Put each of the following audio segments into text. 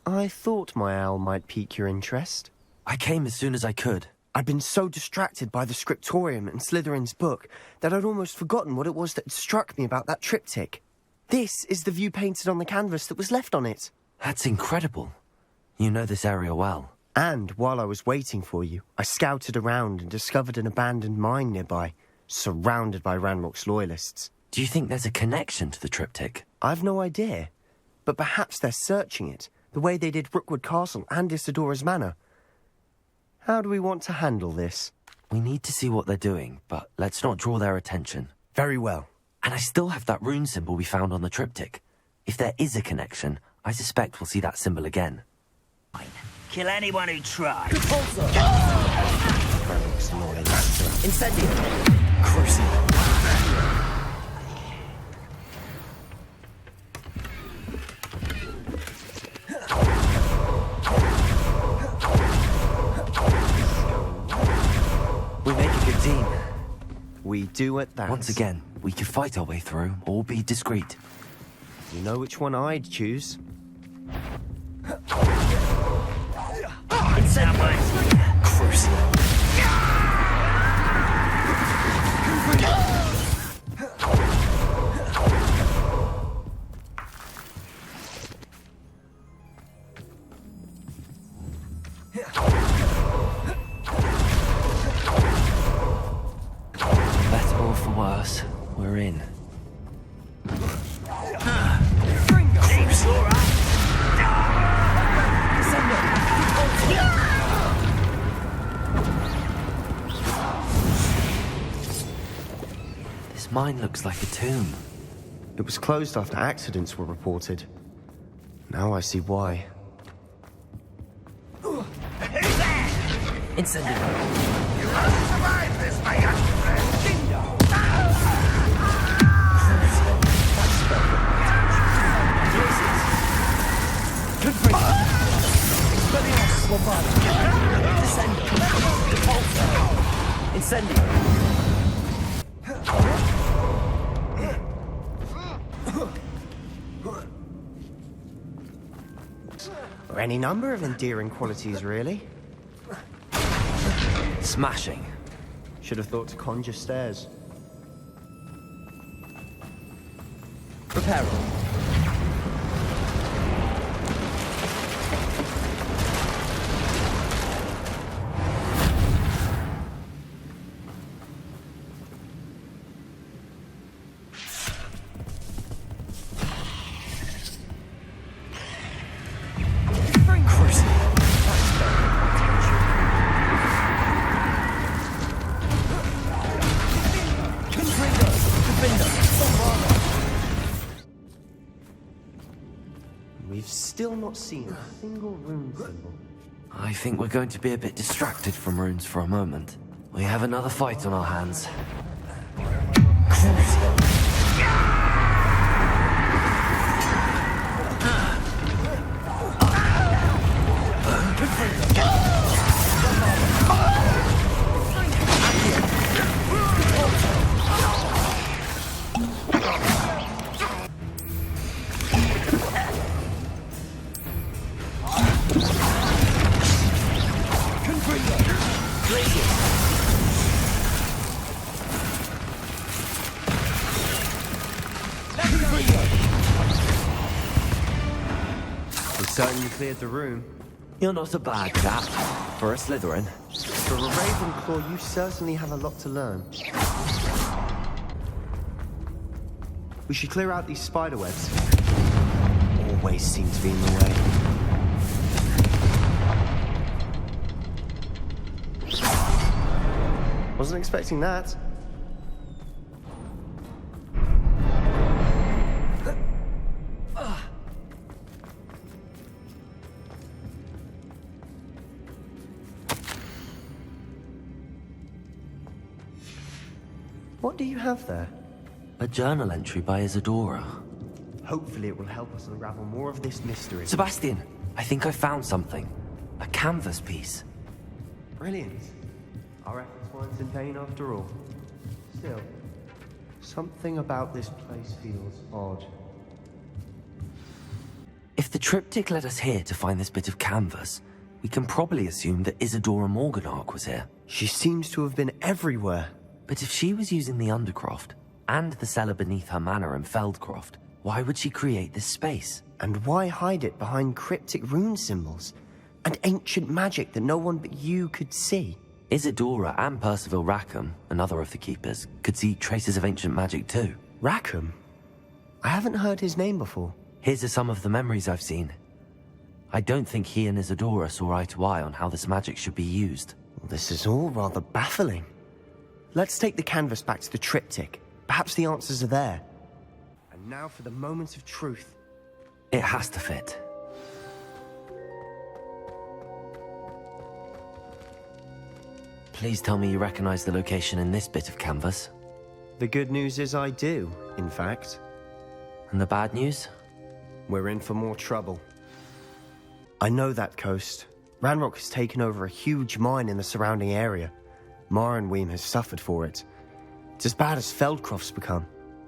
I thought my owl might pique your interest. I came as soon as I could. I'd been so distracted by the scriptorium and Slytherin's book that I'd almost forgotten what it was that struck me about that triptych. This is the view painted on the canvas that was left on it. That's incredible. You know this area well. And while I was waiting for you, I scouted around and discovered an abandoned mine nearby, surrounded by Ranrock's loyalists. Do you think there's a connection to the triptych? I've no idea, but perhaps they're searching it, the way they did Rookwood Castle and Isidora's Manor. How do we want to handle this? We need to see what they're doing, but let's not draw their attention. Very well. And I still have that rune symbol we found on the triptych. If there is a connection, I suspect we'll see that symbol again. Kill anyone who tries. Ranrock's loyalists. Incendio! Crucible! We make a good team. We do at that. Once again, we could fight our way through, or be discreet. You know which one I'd choose. Crucible! Better or for worse, we're in. This mine looks like a tomb. It was closed after accidents were reported. Now I see why. Incendio! You won't survive this, my young friend. Incendio! Or any number of endearing qualities, really. Smashing. Should have thought to conjure stairs. Prepare. We've still not seen a single rune symbol. I think we're going to be a bit distracted from runes for a moment. We have another fight on our hands. We certainly cleared the room. You're not a bad chap for a Slytherin. For a Ravenclaw, you certainly have a lot to learn. We should clear out these spider webs. Always seem to be in the way. Wasn't expecting that. What do you have there? A journal entry by Isadora. Hopefully it will help us unravel more of this mystery. Sebastian, I think I found something. A canvas piece. Brilliant. Our efforts weren't in vain after all. Still, something about this place feels odd. If the the triptych led us here to find this bit of canvas, we can probably assume that Isadora Morganach was here. She seems to have been everywhere. But if she was using the Undercroft, and the cellar beneath her manor in Feldcroft, why would she create this space? And why hide it behind cryptic rune symbols? And ancient magic that no one but you could see? Isadora and Percival Rackham, another of the keepers, could see traces of ancient magic too. Rackham? I haven't heard his name before. Here's are some of the memories I've seen. I don't think he and Isadora saw eye to eye on how this magic should be used. This is all rather baffling. Let's take the canvas back to the triptych. Perhaps the answers are there. And now for the moment of truth. It has to fit. Please tell me you recognize the location in this bit of canvas. The good news is I do, in fact. And the bad news? We're in for more trouble. I know that coast. Ranrock has taken over a huge mine in the surrounding area. Marenweem has suffered for it. It's as bad as Feldcroft's become.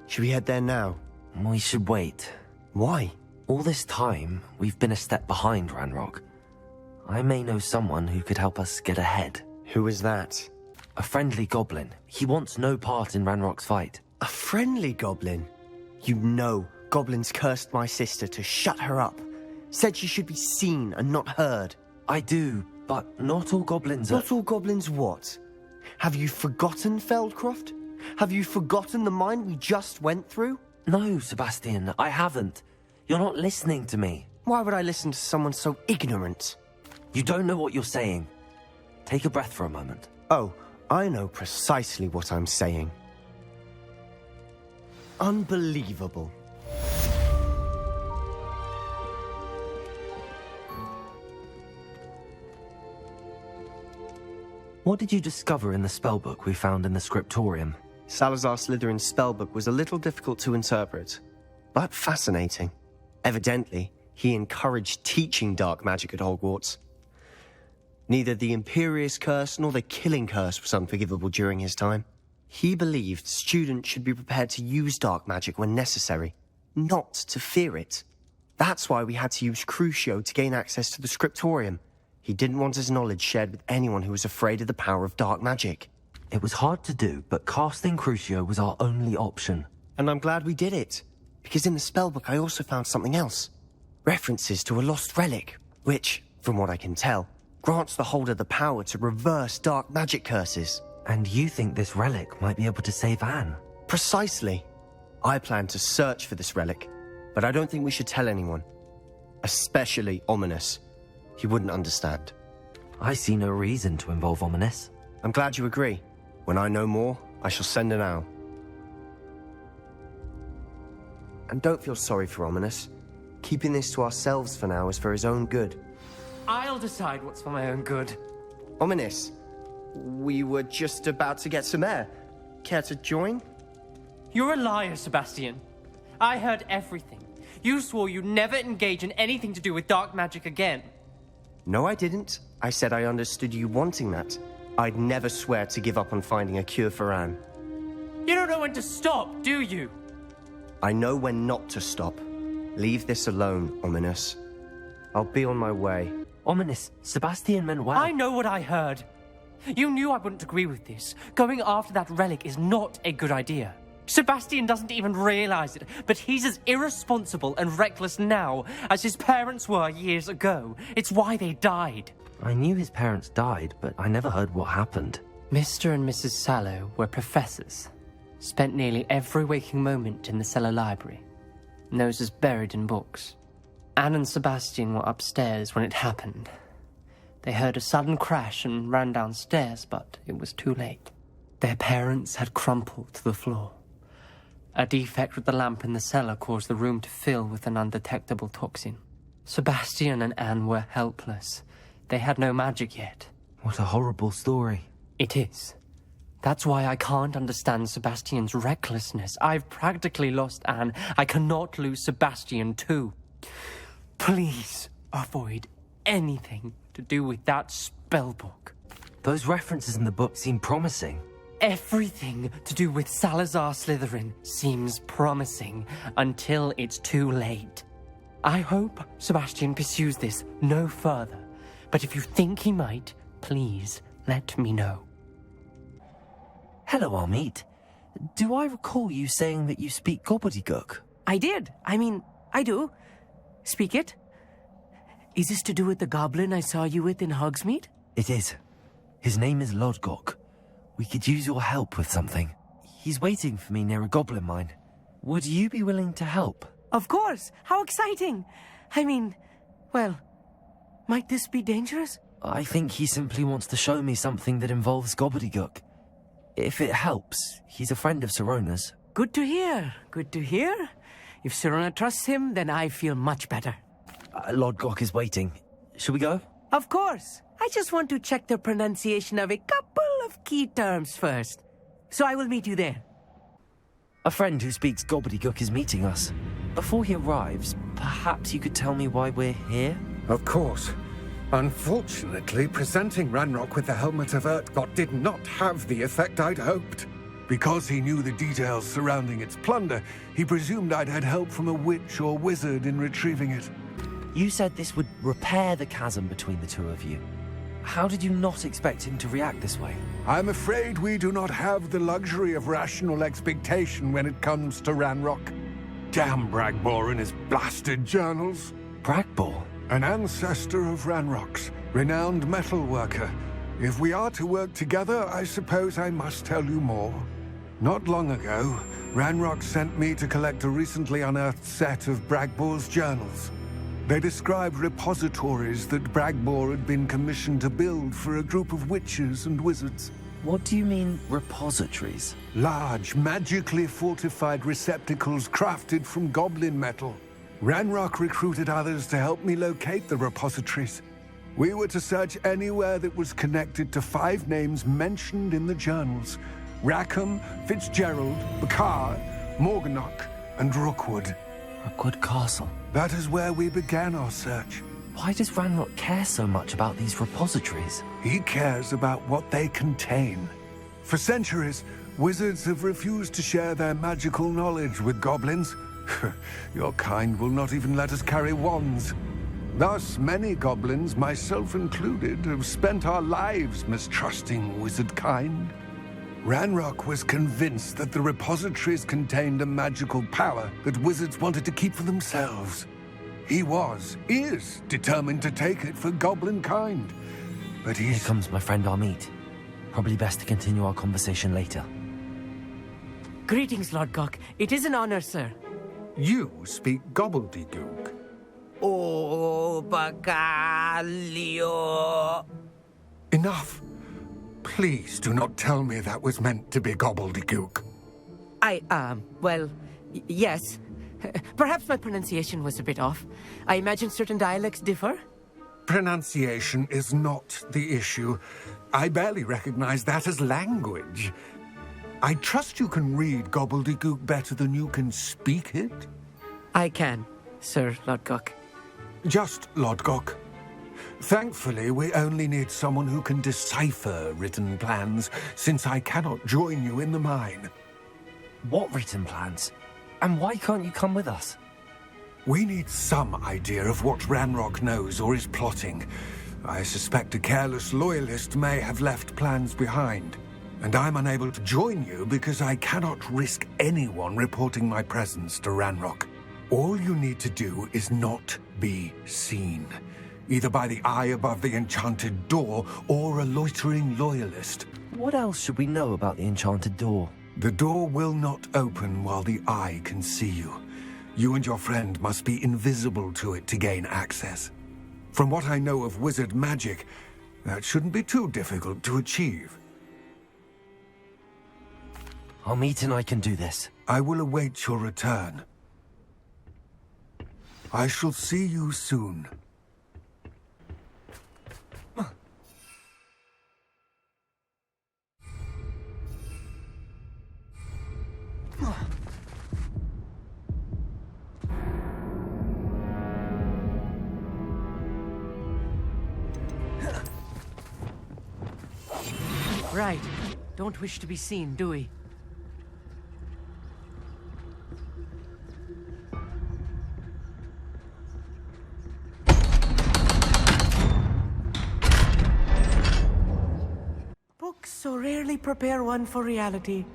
Should we head there now? We should wait. Why? All this time, we've been a step behind Ranrock. I may know someone who could help us get ahead. Who is that? A friendly goblin. He wants no part in Ranrock's fight. A friendly goblin? You know, goblins cursed my sister to shut her up. Said she should be seen and not heard. I do, but not all goblins are... Not all goblins what? Have you forgotten Feldcroft? Have you forgotten the mine we just went through? No, Sebastian, I haven't. You're not listening to me. Why would I listen to someone so ignorant? You don't know what you're saying. Take a breath for a moment. Oh, I know precisely what I'm saying. Unbelievable. What did you discover in the spellbook we found in the scriptorium? Salazar Slytherin's spellbook was a little difficult to interpret, but fascinating. Evidently, he encouraged teaching dark magic at Hogwarts. Neither the Imperious Curse nor the Killing Curse was unforgivable during his time. He believed students should be prepared to use dark magic when necessary, not to fear it. That's why we had to use Crucio to gain access to the scriptorium. He didn't want his knowledge shared with anyone who was afraid of the power of dark magic. It was hard to do, but casting Crucio was our only option. And I'm glad we did it, because in the spellbook I also found something else. References to a lost relic, which, from what I can tell, grants the holder the power to reverse dark magic curses. And you think this relic might be able to save Anne? Precisely. I plan to search for this relic, but I don't think we should tell anyone. Especially Ominous. He wouldn't understand. I see no reason to involve Ominous. I'm glad you agree. When I know more, I shall send an owl. And don't feel sorry for Ominous. Keeping this to ourselves for now is for his own good. I'll decide what's for my own good. Ominous, we were just about to get some air. Care to join? You're a liar, Sebastian. I heard everything. You swore you'd never engage in anything to do with dark magic again. No, I didn't. I said I understood you wanting that. I'd never swear to give up on finding a cure for Anne. You don't know when to stop, do you? I know when not to stop. Leave this alone, Ominous. I'll be on my way. Ominous, Sebastian meant well. I know what I heard. You knew I wouldn't agree with this. Going after that relic is not a good idea. Sebastian doesn't even realize it, but he's as irresponsible and reckless now as his parents were years ago. It's why they died. I knew his parents died, but I never heard what happened. Mr. and Mrs. Sallow were professors. Spent nearly every waking moment in the cellar library. Noses buried in books. Anne and Sebastian were upstairs when it happened. They heard a sudden crash and ran downstairs, but it was too late. Their parents had crumpled to the floor. A defect with the lamp in the cellar caused the room to fill with an undetectable toxin. Sebastian and Anne were helpless. They had no magic yet. What a horrible story. It is. That's why I can't understand Sebastian's recklessness. I've practically lost Anne. I cannot lose Sebastian too. Please avoid anything to do with that spellbook. Those references in the book seem promising. Everything to do with Salazar Slytherin seems promising until it's too late. I hope Sebastian pursues this no further, but if you think he might, please let me know. Hello, Amit. Do I recall you saying that you speak Gobbledegook? I did. I do. Speak it. Is this to do with the goblin I saw you with in Hogsmeade? It is. His name is Lodgok. We could use your help with something. He's waiting for me near a goblin mine. Would you be willing to help? Of course. How exciting. Well, might this be dangerous? I think he simply wants to show me something that involves Gobbledegook. If it helps, he's a friend of Sirona's. Good to hear. Good to hear. If Sirona trusts him, then I feel much better. Lodgok is waiting. Shall we go? Of course. I just want to check the pronunciation of a couple of key terms first. So I will meet you there. A friend who speaks Gobbledegook is meeting us. Before he arrives, perhaps you could tell me why we're here? Of course. Unfortunately, presenting Ranrock with the Helmet of Urtkot did not have the effect I'd hoped. Because he knew the details surrounding its plunder, he presumed I'd had help from a witch or wizard in retrieving it. You said this would repair the chasm between the two of you. How did you not expect him to react this way? I'm afraid we do not have the luxury of rational expectation when it comes to Ranrock. Damn Bragbor and his blasted journals. Bragbor? An ancestor of Ranrock's, renowned metal worker. If we are to work together, I suppose I must tell you more. Not long ago, Ranrock sent me to collect a recently unearthed set of Bragbor's journals. They described repositories that Bragbor had been commissioned to build for a group of witches and wizards. What do you mean, repositories? Large, magically fortified receptacles crafted from goblin metal. Ranrock recruited others to help me locate the repositories. We were to search anywhere that was connected to 5 names mentioned in the journals: Rackham, Fitzgerald, Bakar, Morganach, and Rookwood. Rookwood Castle. That is where we began our search. Why does Ranrock care so much about these repositories? He cares about what they contain. For centuries, wizards have refused to share their magical knowledge with goblins. Your kind will not even let us carry wands. Thus, many goblins, myself included, have spent our lives mistrusting wizard kind. Ranrock was convinced that the repositories contained a magical power that wizards wanted to keep for themselves. He is determined to take it for goblin kind. But Here comes my friend Amit. Probably best to continue our conversation later. Greetings, Lodgok. It is an honor, sir. You speak Gobbledegook. Oh, Bagalio. Enough. Please do not tell me that was meant to be Gobbledegook. Yes. Perhaps my pronunciation was a bit off. I imagine certain dialects differ. Pronunciation is not the issue. I barely recognize that as language. I trust you can read Gobbledegook better than you can speak it? I can, Sir Lodgok. Just Lodgok. Thankfully, we only need someone who can decipher written plans, since I cannot join you in the mine. What written plans? And why can't you come with us? We need some idea of what Ranrock knows or is plotting. I suspect a careless loyalist may have left plans behind. And I'm unable to join you because I cannot risk anyone reporting my presence to Ranrock. All you need to do is not be seen, either by the eye above the enchanted door or a loitering loyalist. What else should we know about the enchanted door? The door will not open while the eye can see you. You and your friend must be invisible to it to gain access. From what I know of wizard magic, that shouldn't be too difficult to achieve. Amit and I can do this. I will await your return. I shall see you soon. Right. Don't wish to be seen, do we? rarely prepare one for reality.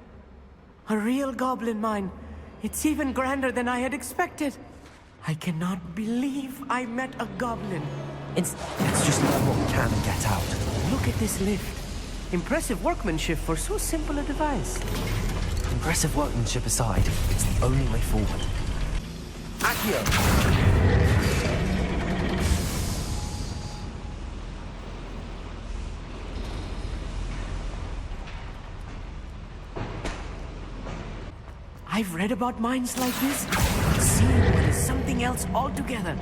A real goblin mine. It's even grander than I had expected. I cannot believe I met a goblin. Let's just learn what we can and get out. Look at this lift. Impressive workmanship for so simple a device. Impressive workmanship aside, it's the only way forward. Accio! I've read about mines like this, but seeing one is something else altogether.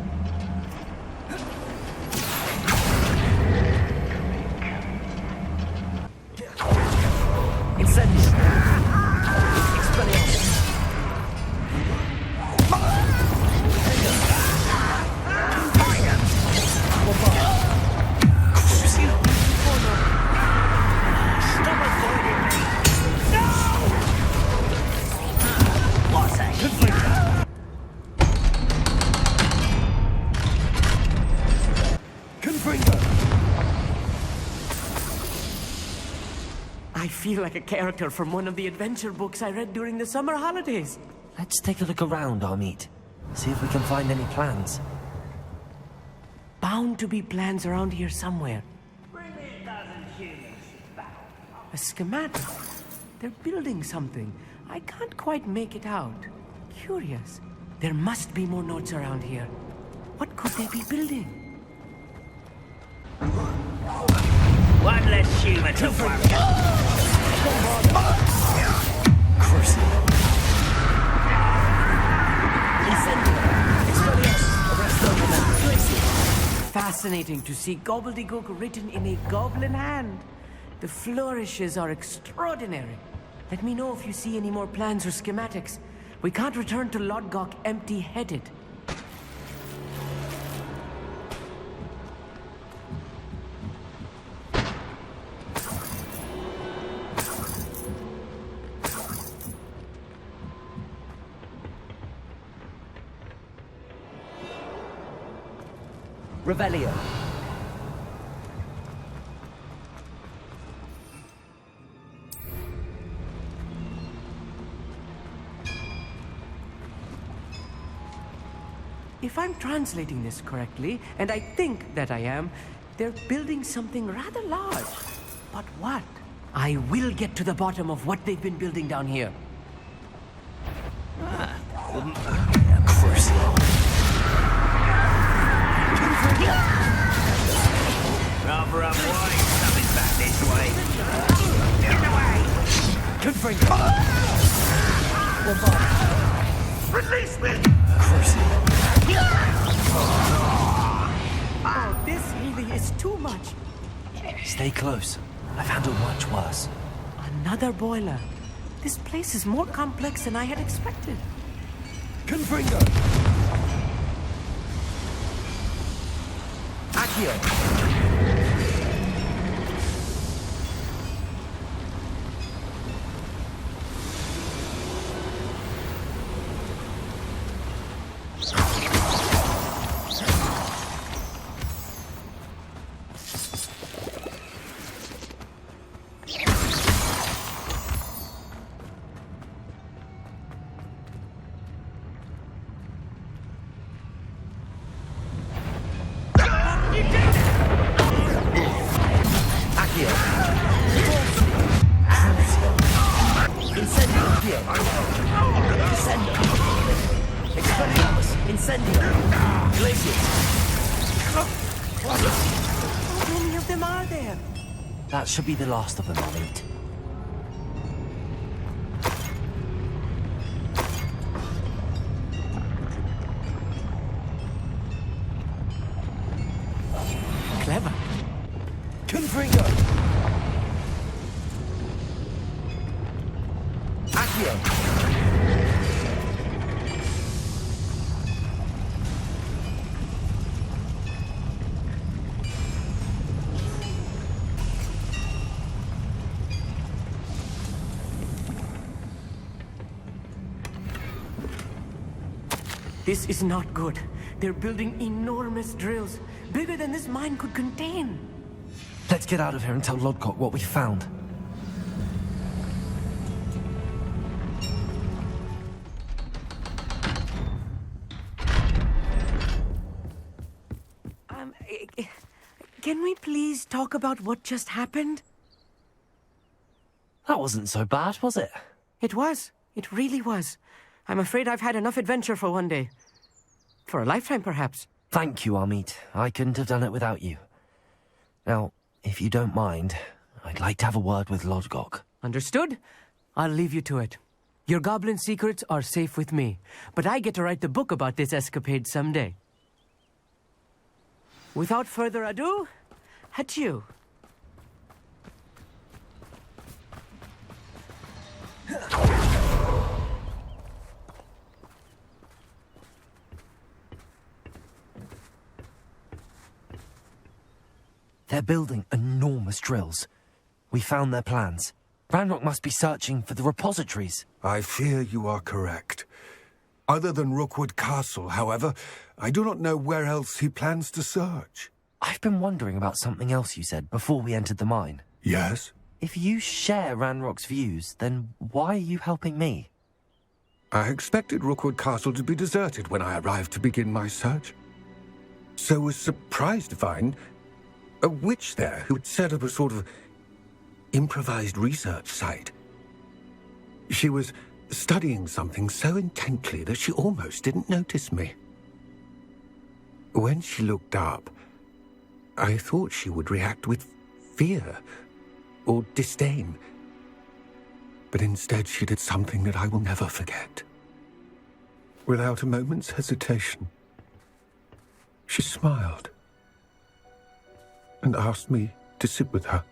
I feel like a character from one of the adventure books I read during the summer holidays. Let's take a look around, Amit. See if we can find any plans. Bound to be plans around here somewhere. A schematic. They're building something. I can't quite make it out. Curious. There must be more notes around here. What could they be building? One less human to worry. Fascinating to see Gobbledegook written in a goblin hand. The flourishes are extraordinary. Let me know if you see any more plans or schematics. We can't return to Lodgok empty-headed. Revelio. If I'm translating this correctly, and I think that I am, they're building something rather large. But what? I will get to the bottom of what they've been building down here. Rather unwise coming back this way. Get away! Release me! Oh, this really is too much. Stay close. I've handled much worse. Another boiler. This place is more complex than I had expected. Confringo! Accio! How many of them are there? That should be the last of them, Amit. Clever. Confringo! Accio! This is not good. They're building enormous drills, bigger than this mine could contain. Let's get out of here and tell Lodgok what we found. Can we please talk about what just happened? That wasn't so bad, was it? It was. It really was. I'm afraid I've had enough adventure for one day. For a lifetime, perhaps. Thank you, Amit. I couldn't have done it without you. Now, if you don't mind, I'd like to have a word with Lodgok. Understood? I'll leave you to it. Your goblin secrets are safe with me, but I get to write the book about this escapade someday. Without further ado, adieu. They're building enormous drills. We found their plans. Ranrock must be searching for the repositories. I fear you are correct. Other than Rookwood Castle, however, I do not know where else he plans to search. I've been wondering about something else you said before we entered the mine. Yes? If you share Ranrock's views, then why are you helping me? I expected Rookwood Castle to be deserted when I arrived to begin my search. So was surprised to find a witch there who had set up a sort of improvised research site. She was studying something so intently that she almost didn't notice me. When she looked up, I thought she would react with fear or disdain. But instead she did something that I will never forget. Without a moment's hesitation, she smiled and asked me to sit with her.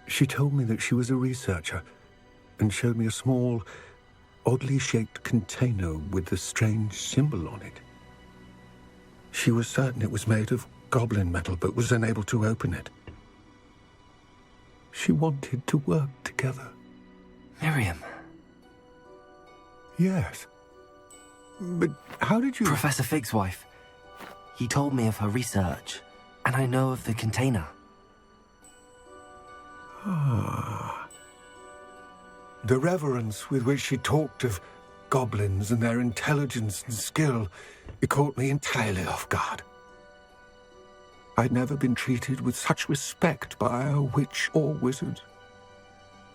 She told me that she was a researcher and showed me a small, oddly shaped container with a strange symbol on it. She was certain it was made of goblin metal, but was unable to open it. She wanted to work together. Miriam. Yes. But how did you... Professor Fig's wife. He told me of her research, and I know of the container. Ah. The reverence with which she talked of goblins and their intelligence and skill, it caught me entirely off guard. I'd never been treated with such respect by a witch or wizard.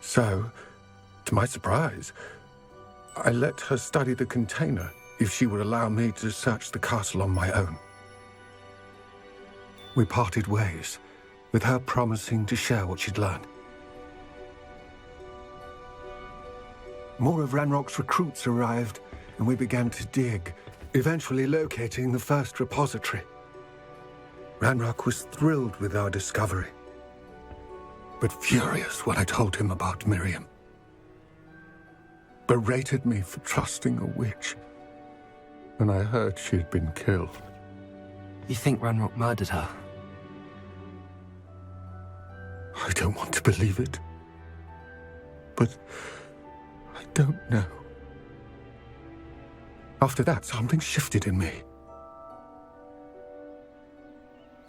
So, to my surprise, I let her study the container if she would allow me to search the castle on my own. We parted ways, with her promising to share what she'd learned. More of Ranrock's recruits arrived, and we began to dig, eventually locating the first repository. Ranrock was thrilled with our discovery, but furious when I told him about Miriam. Berated me for trusting a witch when I heard she had been killed. You think Ranrock murdered her? I don't want to believe it, but I don't know. After that, something shifted in me.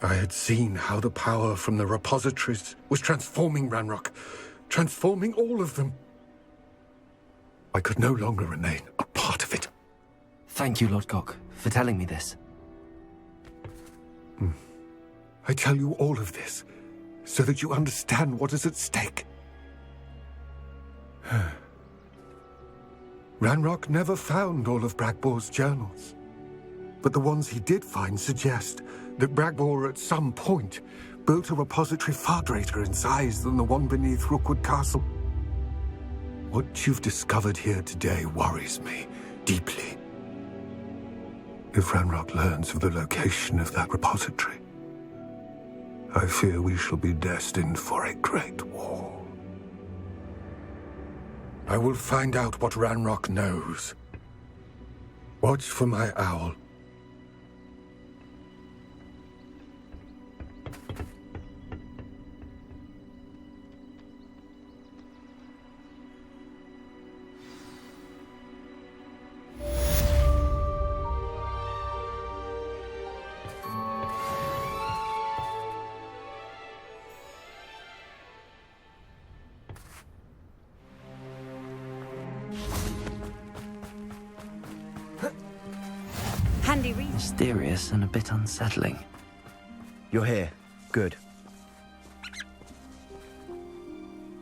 I had seen how the power from the repositories was transforming Ranrock, transforming all of them. I could no longer remain a part of it. Thank you, Lodgok, for telling me this. I tell you all of this so that you understand what is at stake. Ranrock never found all of Bragbor's journals, but the ones he did find suggest that Bragbor at some point built a repository far greater in size than the one beneath Rookwood Castle. What you've discovered here today worries me deeply. If Ranrock learns of the location of that repository, I fear we shall be destined for a great war. I will find out what Ranrock knows. Watch for my owl. Handy read. Mysterious and a bit unsettling. You're here. Good.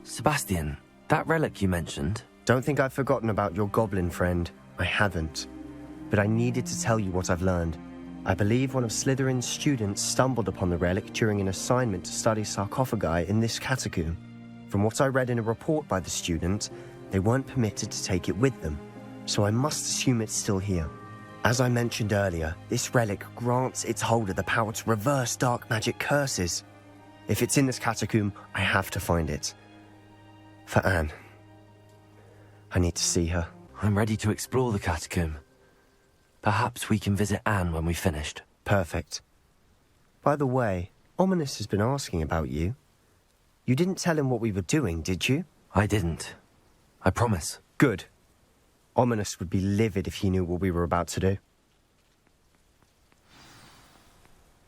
Sebastian, that relic you mentioned. Don't think I've forgotten about your goblin friend. I haven't. But I needed to tell you what I've learned. I believe one of Slytherin's students stumbled upon the relic during an assignment to study sarcophagi in this catacomb. From what I read in a report by the student, they weren't permitted to take it with them, so I must assume it's still here. As I mentioned earlier, this relic grants its holder the power to reverse dark magic curses. If it's in this catacomb, I have to find it. For Anne. I need to see her. I'm ready to explore the catacomb. Perhaps we can visit Anne when we've finished. Perfect. By the way, Ominous has been asking about you. You didn't tell him what we were doing, did you? I didn't. I promise. Good. Ominous would be livid if he knew what we were about to do.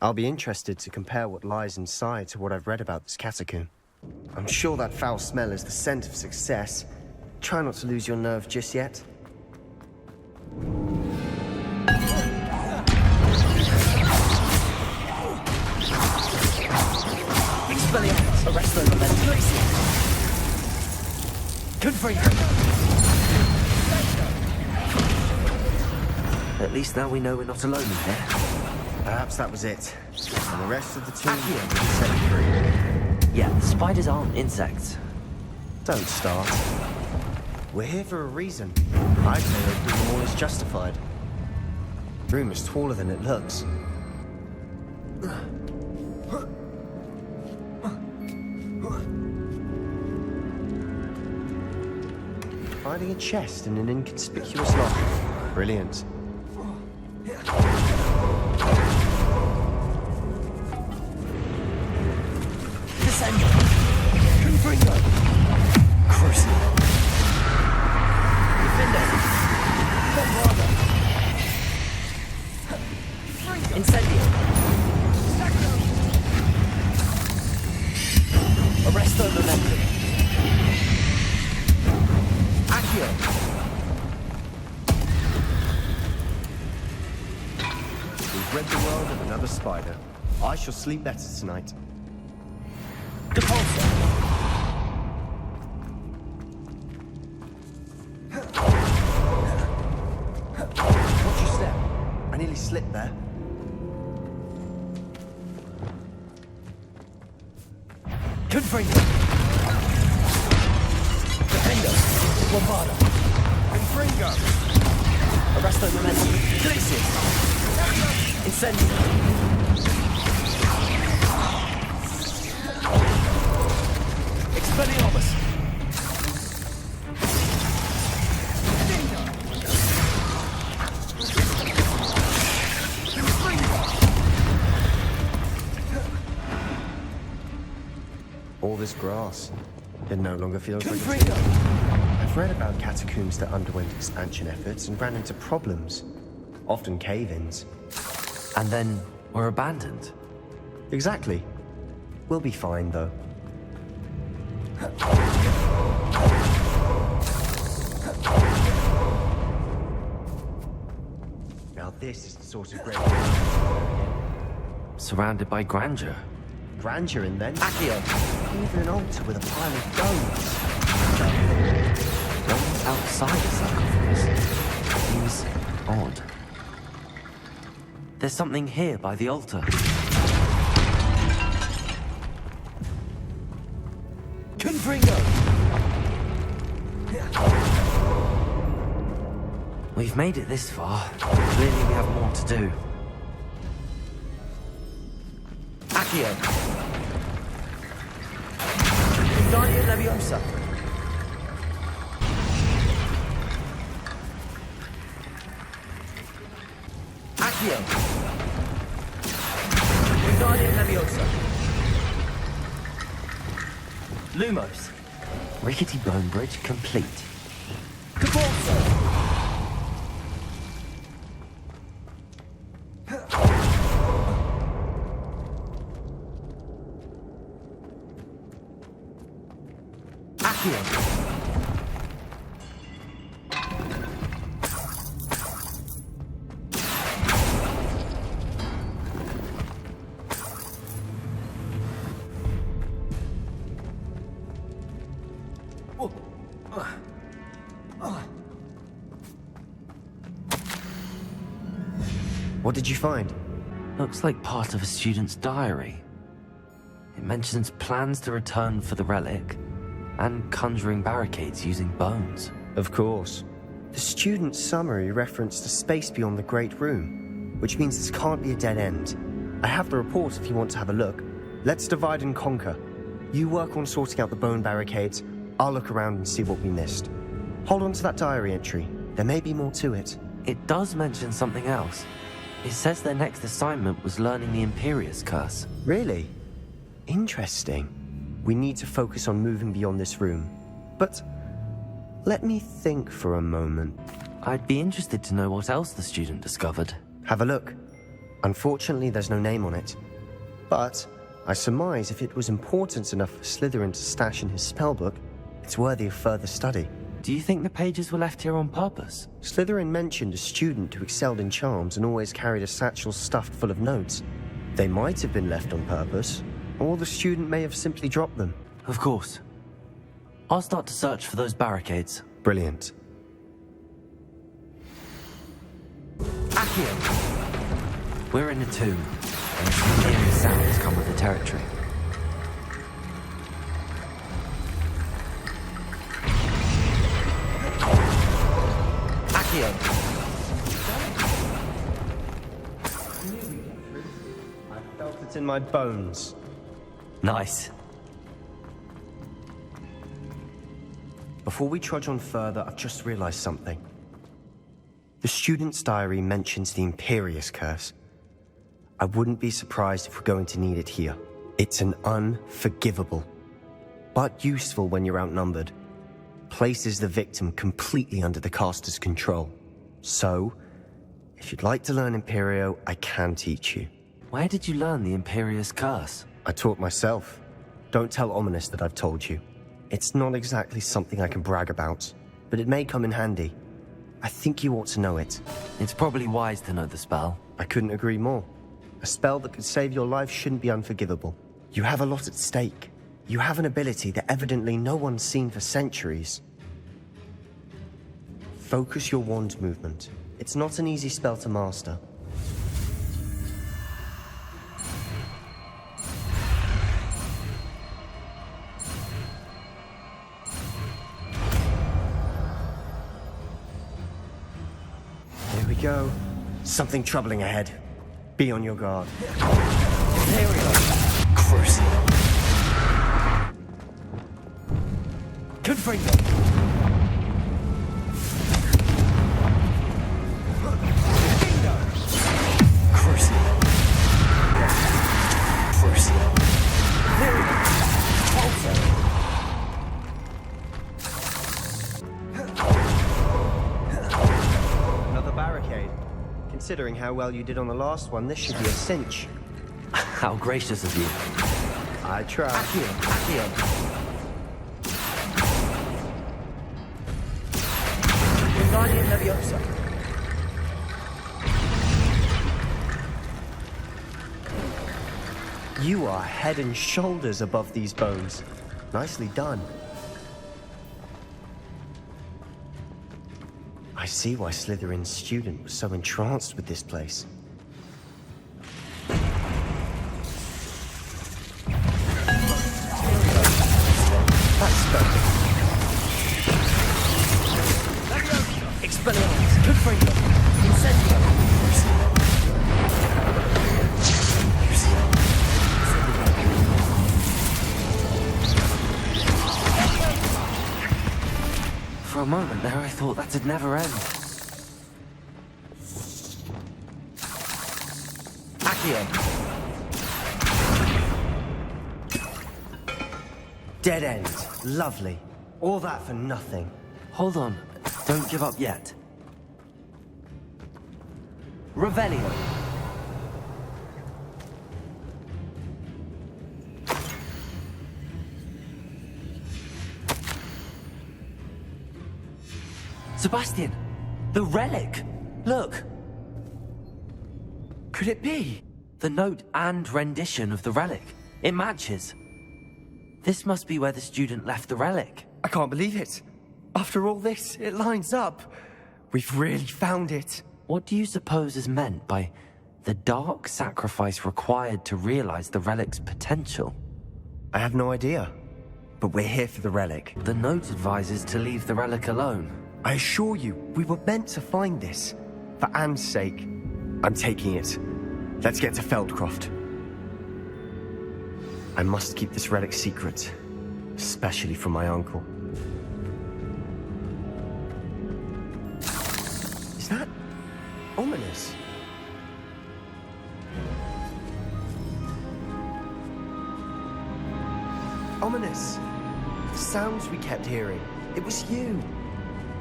I'll be interested to compare what lies inside to what I've read about this catacomb. I'm sure that foul smell is the scent of success. Try not to lose your nerve just yet. Expelliarmus! Arrest those men, please! Confront! At least now we know we're not alone in here. Perhaps that was it. And the rest of the team will be set free. Yeah, spiders aren't insects. Don't start. We're here for a reason. I'd say opening them all is justified. The room is taller than it looks. Finding a chest in an inconspicuous lock. Brilliant. Descend! Confringo! Crucible! Defender! Bombarda! Incendio! Arresto Momentum! Accio! We've rid the world of another spider. I shall sleep better tonight. Depulso! Watch your step. I nearly slipped there. Confringo! Defendo! Bombarda! Confringo! Arresto Momentum! Glacius! Incendio! Expelliarmus! All this grass. It no longer feels like Confringo! I've read about catacombs that underwent expansion efforts and ran into problems. Often cave-ins. And then were abandoned. Exactly. We'll be fine, though. Now this is the sort of great... Surrounded by grandeur. grandeur in then. Accio! Even an altar with a pile of bones. No one's outside the sarcophagus. Seems odd. There's something here by the altar. Confringo! We've made it this far. Clearly we have more to do. Accio! Wingardium Leviosa! Accio! Wingardium Leviosa! Lumos! Rickety bone bridge complete. Caporso! Accio! What did you find? Looks like part of a student's diary. It mentions plans to return for the relic and conjuring barricades using bones. Of course. The student's summary referenced a space beyond the Great Room, which means this can't be a dead end. I have the report if you want to have a look. Let's divide and conquer. You work on sorting out the bone barricades. I'll look around and see what we missed. Hold on to that diary entry. There may be more to it. It does mention something else. It says their next assignment was learning the Imperius Curse. Really? Interesting. We need to focus on moving beyond this room. But let me think for a moment. I'd be interested to know what else the student discovered. Have a look. Unfortunately, there's no name on it. But I surmise if it was important enough for Slytherin to stash in his spellbook, it's worthy of further study. Do you think the pages were left here on purpose? Slytherin mentioned a student who excelled in charms and always carried a satchel stuffed full of notes. They might have been left on purpose, or the student may have simply dropped them. Of course. I'll start to search for those barricades. Brilliant. Accio! We're in a tomb, and some eerie sounds come with the territory. Accio! I felt it in my bones. Nice. Before we trudge on further, I've just realized something. The student's diary mentions the Imperius Curse. I wouldn't be surprised if we're going to need it here. It's an unforgivable, but useful when you're outnumbered. Places the victim completely under the caster's control. So, if you'd like to learn Imperio, I can teach you. Where did you learn the Imperius Curse? I taught myself. Don't tell Ominous that I've told you. It's not exactly something I can brag about, but it may come in handy. I think you ought to know it. It's probably wise to know the spell. I couldn't agree more. A spell that could save your life shouldn't be unforgivable. You have a lot at stake. You have an ability that evidently no one's seen for centuries. Focus your wand movement. It's not an easy spell to master. Here we go. Something troubling ahead. Be on your guard. There we go. Crucial. Confringo. Crucial. Crucial. There we go. Another barricade. Considering how well you did on the last one, this should be a cinch. How gracious of you. I try. Accio. Wingardium Leviosa. You are head and shoulders above these bones. Nicely done. I see why Slytherin's student was so entranced with this place. That's perfect. Expelliarmus. Confringo. Incendio. For a moment there, I thought that'd never end. Accio. Dead end. Lovely. All that for nothing. Hold on. Don't give up yet. Revelio. Sebastian! The relic! Look! Could it be? The note and rendition of the relic. It matches. This must be where the student left the relic. I can't believe it. After all this, it lines up. We've really found it. What do you suppose is meant by The dark sacrifice required to realize the relic's potential. I have no idea. But we're here for the relic. The note advises to leave the relic alone. I assure you, we were meant to find this. For Anne's sake. I'm taking it. Let's get to Feldcroft. I must keep this relic secret. Especially from my uncle. Is that ominous? Ominous. The sounds we kept hearing. It was you.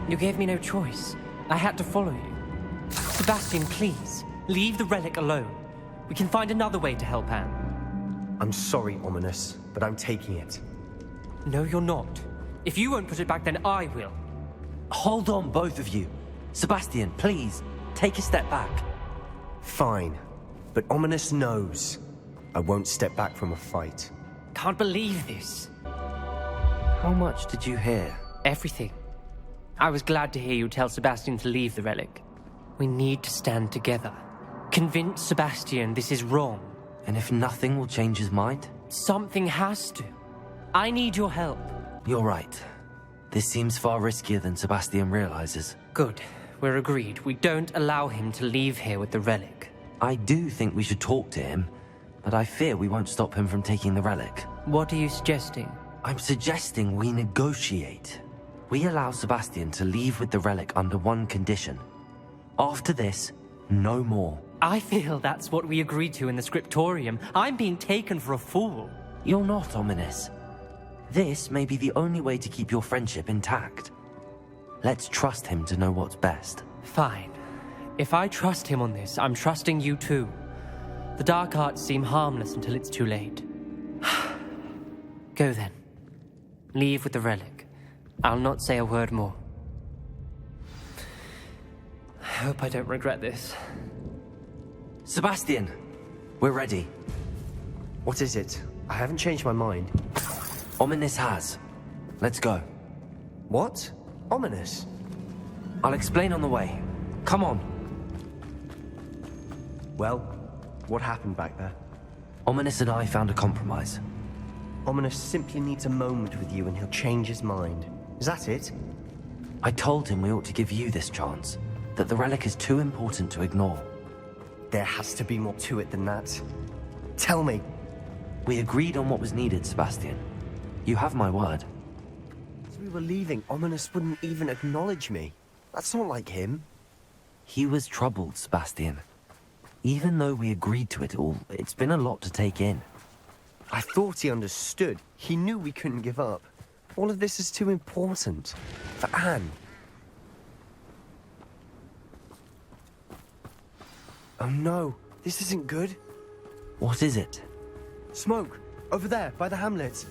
You gave me no choice. I had to follow you. Sebastian, please, leave the relic alone. We can find another way to help Anne. I'm sorry, Ominous, but I'm taking it. No, you're not. If you won't put it back, then I will. Hold on, both of you. Sebastian, please, take a step back. Fine. But Ominous knows. I won't step back from a fight. Can't believe this. How much did you hear? Everything. I was glad to hear you tell Sebastian to leave the relic. We need to stand together. Convince Sebastian this is wrong. And if nothing will change his mind? Something has to. I need your help. You're right. This seems far riskier than Sebastian realizes. Good. We're agreed. We don't allow him to leave here with the relic. I do think we should talk to him, but I fear we won't stop him from taking the relic. What are you suggesting? I'm suggesting we negotiate. We allow Sebastian to leave with the relic under one condition. After this, no more. I feel that's what we agreed to in the scriptorium. I'm being taken for a fool. You're not, Ominous. This may be the only way to keep your friendship intact. Let's trust him to know what's best. Fine. If I trust him on this, I'm trusting you too. The dark arts seem harmless until it's too late. Go then. Leave with the relic. I'll not say a word more. I hope I don't regret this. Sebastian, we're ready. What is it? I haven't changed my mind. Ominous has. Let's go. What? Ominous? I'll explain on the way. Come on. Well, what happened back there? Ominous and I found a compromise. Ominous simply needs a moment with you and he'll change his mind. Is that it? I told him we ought to give you this chance, that the relic is too important to ignore. There has to be more to it than that. Tell me. We agreed on what was needed, Sebastian. You have my word. As we were leaving, Ominous wouldn't even acknowledge me. That's not like him. He was troubled, Sebastian. Even though we agreed to it all, it's been a lot to take in. I thought he understood. He knew we couldn't give up. All of this is too important. For Anne. Oh no, this isn't good. What is it? Smoke! Over there, by the hamlet.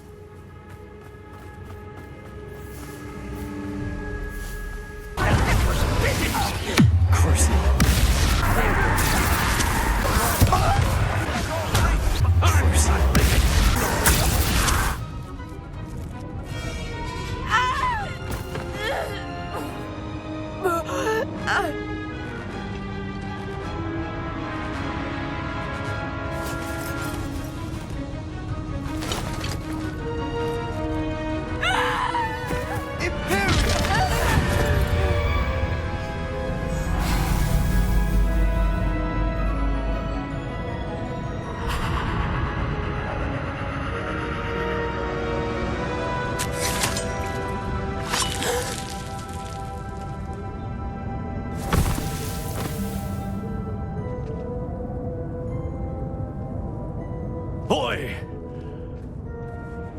Boy!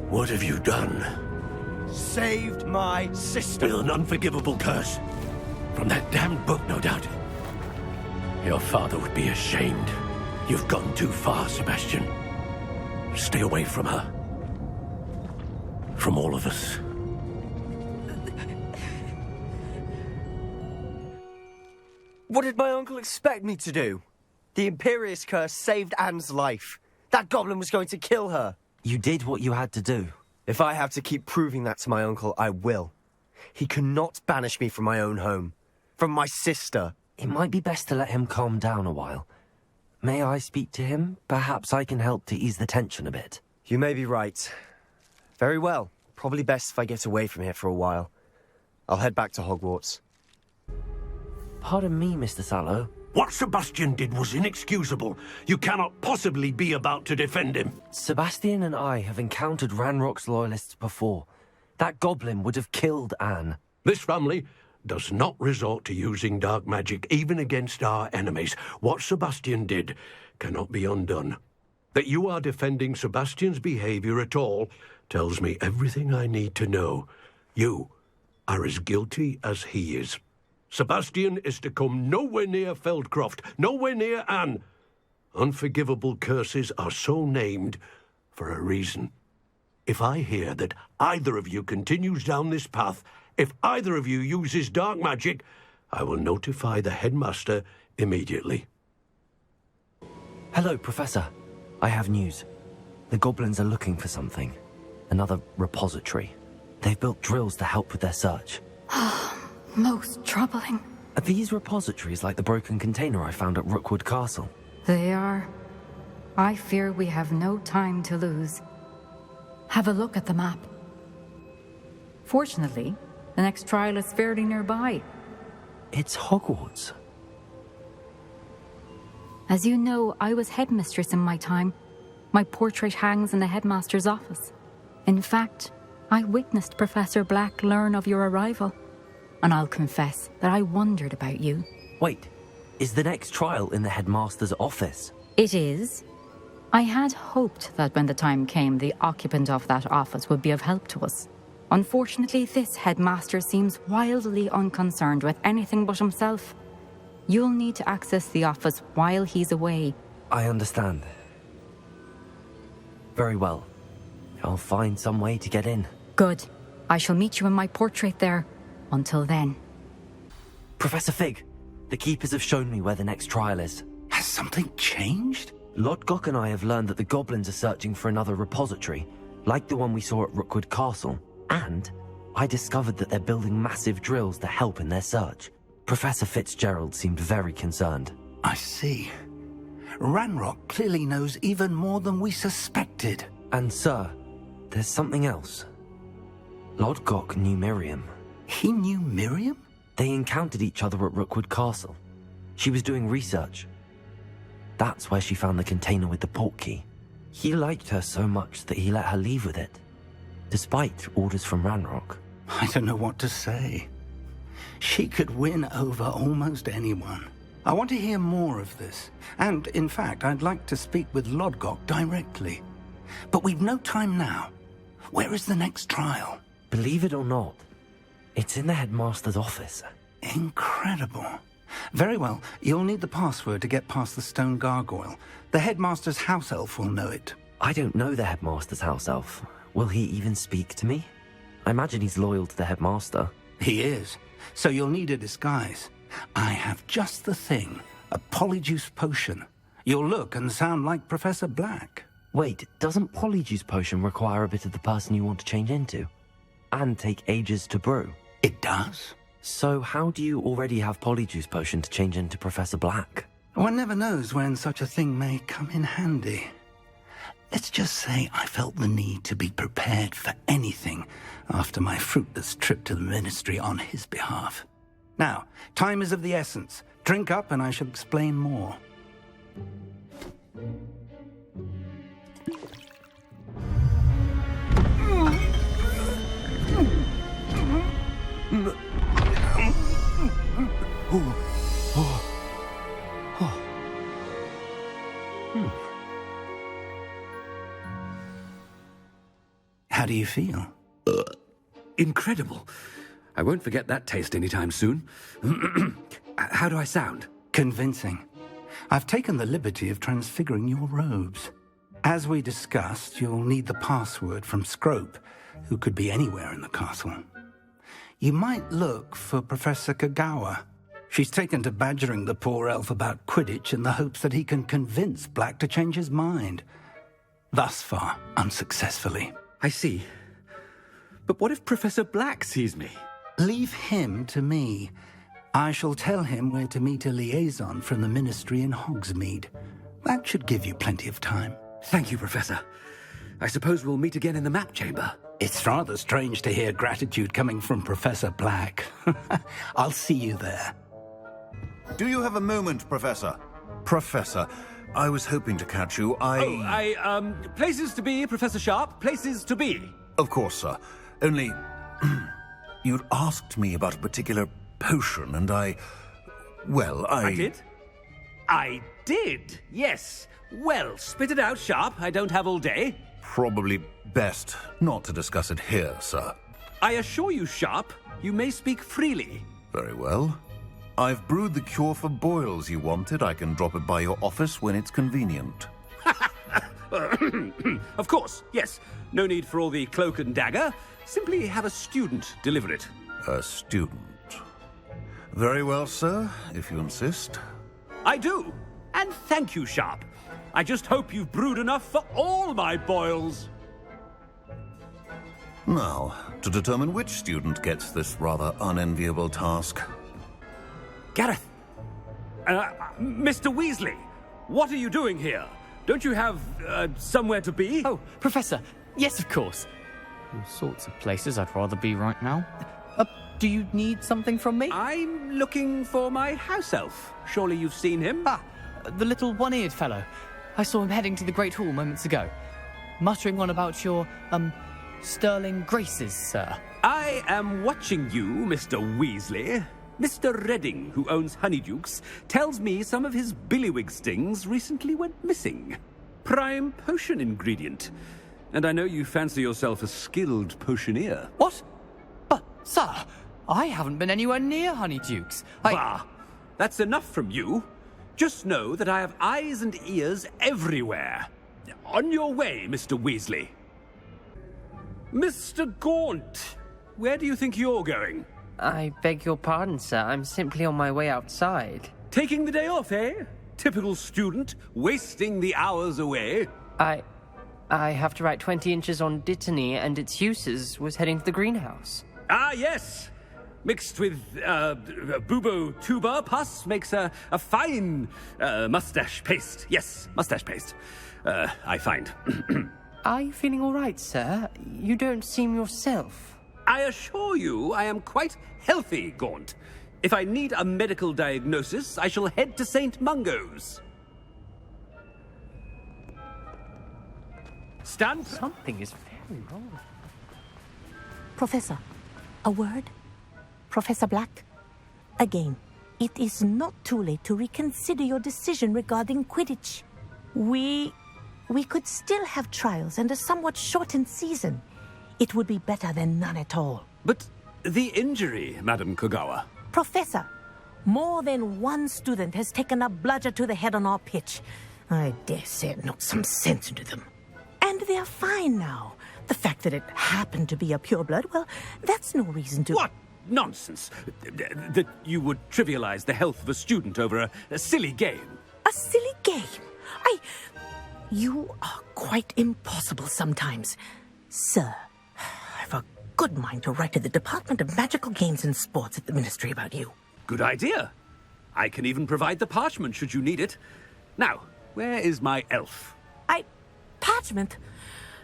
What have you done? Saved my sister. With an unforgivable curse. From that damned book, no doubt. Your father would be ashamed. You've gone too far, Sebastian. Stay away from her. From all of us. What did my uncle expect me to do? The Imperious curse saved Anne's life. That goblin was going to kill her. You did what you had to do. If I have to keep proving that to my uncle, I will. He cannot banish me from my own home. From my sister. It might be best to let him calm down a while. May I speak to him? Perhaps I can help to ease the tension a bit. You may be right. Very well. Probably best if I get away from here for a while. I'll head back to Hogwarts. Pardon me, Mr. Sallow. What Sebastian did was inexcusable. You cannot possibly be about to defend him. Sebastian and I have encountered Ranrock's loyalists before. That goblin would have killed Anne. This family does not resort to using dark magic even against our enemies. What Sebastian did cannot be undone. That you are defending Sebastian's behavior at all tells me everything I need to know. You are as guilty as he is. Sebastian is to come nowhere near Feldcroft, nowhere near Anne. Unforgivable curses are so named for a reason. If I hear that either of you continues down this path, if either of you uses dark magic, I will notify the headmaster immediately. Hello, Professor. I have news. The goblins are looking for something. Another repository. They've built drills to help with their search. Most troubling. Are these repositories like the broken container I found at Rookwood Castle? They are. I fear we have no time to lose. Have a look at the map. Fortunately, the next trial is fairly nearby. It's Hogwarts. As you know, I was headmistress in my time. My portrait hangs in the headmaster's office. In fact, I witnessed Professor Black learn of your arrival. And I'll confess that I wondered about you. Wait, is the next trial in the headmaster's office? It is. I had hoped that when the time came, the occupant of that office would be of help to us. Unfortunately, this headmaster seems wildly unconcerned with anything but himself. You'll need to access the office while he's away. I understand. Very well. I'll find some way to get in. Good. I shall meet you in my portrait there. Until then. Professor Fig, the Keepers have shown me where the next trial is. Has something changed? Lodgok and I have learned that the goblins are searching for another repository, like the one we saw at Rookwood Castle. And I discovered that they're building massive drills to help in their search. Professor Fitzgerald seemed very concerned. I see. Ranrock clearly knows even more than we suspected. And sir, there's something else. Lodgok knew Miriam. He knew Miriam? They encountered each other at Rookwood Castle. She was doing research. That's where she found the container with the portkey. He liked her so much that he let her leave with it, despite orders from Ranrock. I don't know what to say. She could win over almost anyone. I want to hear more of this. And, in fact, I'd like to speak with Lodgok directly. But we've no time now. Where is the next trial? Believe it or not, it's in the headmaster's office. Incredible. Very well. You'll need the password to get past the stone gargoyle. The headmaster's house elf will know it. I don't know the headmaster's house elf. Will he even speak to me? I imagine he's loyal to the headmaster. He is. So you'll need a disguise. I have just the thing. A polyjuice potion. You'll look and sound like Professor Black. Wait, doesn't Polyjuice Potion require a bit of the person you want to change into? And take ages to brew? It does. So how do you already have Polyjuice Potion to change into Professor Black? One never knows when such a thing may come in handy. Let's just say I felt the need to be prepared for anything after my fruitless trip to the ministry on his behalf. Now, time is of the essence. Drink up and I shall explain more. How do you feel? Incredible. I won't forget that taste anytime soon. How do I sound? Convincing. I've taken the liberty of transfiguring your robes. As we discussed, you'll need the password from Scrope, who could be anywhere in the castle. You might look for Professor Kagawa. She's taken to badgering the poor elf about Quidditch in the hopes that he can convince Black to change his mind. Thus far, unsuccessfully. I see. But what if Professor Black sees me? Leave him to me. I shall tell him where to meet a liaison from the ministry in Hogsmeade. That should give you plenty of time. Thank you, Professor. I suppose we'll meet again in the map chamber. It's rather strange to hear gratitude coming from Professor Black. I'll see you there. Do you have a moment, Professor? Professor, I was hoping to catch you. Places to be, Professor Sharp. Places to be. Of course, sir. Only... you'd asked me about a particular potion, and I did? I did, yes. Well, spit it out, Sharp. I don't have all day. Probably best not to discuss it here, sir. I assure you, Sharp, you may speak freely. Very well. I've brewed the cure for boils you wanted. I can drop it by your office when it's convenient. Of course, yes. No need for all the cloak and dagger. Simply have a student deliver it. A student. Very well, sir, if you insist. I do. And thank you, Sharp. I just hope you've brewed enough for all my boils. Now, to determine which student gets this rather unenviable task. Gareth! Mr. Weasley, what are you doing here? Don't you have, somewhere to be? Oh, Professor, yes, of course. All sorts of places I'd rather be right now. Do you need something from me? I'm looking for my house elf. Surely you've seen him? Ah, the little one-eared fellow. I saw him heading to the Great Hall moments ago, muttering on about your, sterling graces, sir. I am watching you, Mr. Weasley. Mr. Redding, who owns Honeydukes, tells me some of his billywig stings recently went missing. Prime potion ingredient. And I know you fancy yourself a skilled potioneer. What? But, sir, I haven't been anywhere near Honeydukes. Bah! That's enough from you. Just know that I have eyes and ears everywhere. On your way, Mr. Weasley. Mr. Gaunt, where do you think you're going? I beg your pardon, sir. I'm simply on my way outside. Taking the day off, eh? Typical student, wasting the hours away. I have to write 20 inches on Dittany and its uses. Was heading to the greenhouse. Ah, yes. Mixed with bubo tuber pus makes a fine mustache paste. Yes, mustache paste. I find. Are you feeling all right, sir? You don't seem yourself. I assure you I am quite healthy, Gaunt. If I need a medical diagnosis, I shall head to St. Mungo's. Stand. Something is very wrong. Professor, a word? Professor Black? Again, it is not too late to reconsider your decision regarding Quidditch. We could still have trials and a somewhat shortened season. It would be better than none at all. But the injury, Madam Kogawa. Professor, more than one student has taken a bludger to the head on our pitch. I dare say it knocked some sense into them. And they're fine now. The fact that it happened to be a pureblood, well, that's no reason to... What nonsense! That you would trivialize the health of a student over a silly game. A silly game? You are quite impossible sometimes. Sir, I've a good mind to write to the Department of Magical Games and Sports at the Ministry about you. Good idea. I can even provide the parchment should you need it. Now, where is my elf? Parchment?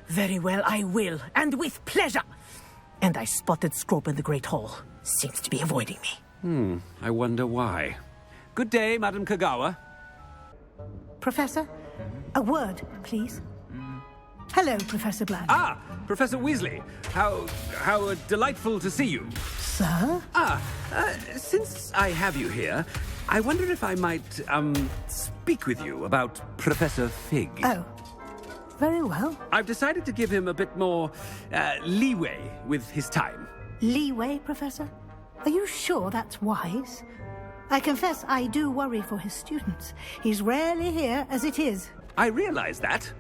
Very well, I will, and with pleasure. And I spotted Scrope in the Great Hall. Seems to be avoiding me. I wonder why. Good day, Madam Kogawa. Professor, a word, please. Hello, Professor Black. Ah, Professor Weasley. How delightful to see you. Sir? Since I have you here, I wonder if I might, speak with you about Professor Fig. Oh, very well. I've decided to give him a bit more, leeway with his time. Leeway, Professor? Are you sure that's wise? I confess I do worry for his students. He's rarely here as it is. I realize that,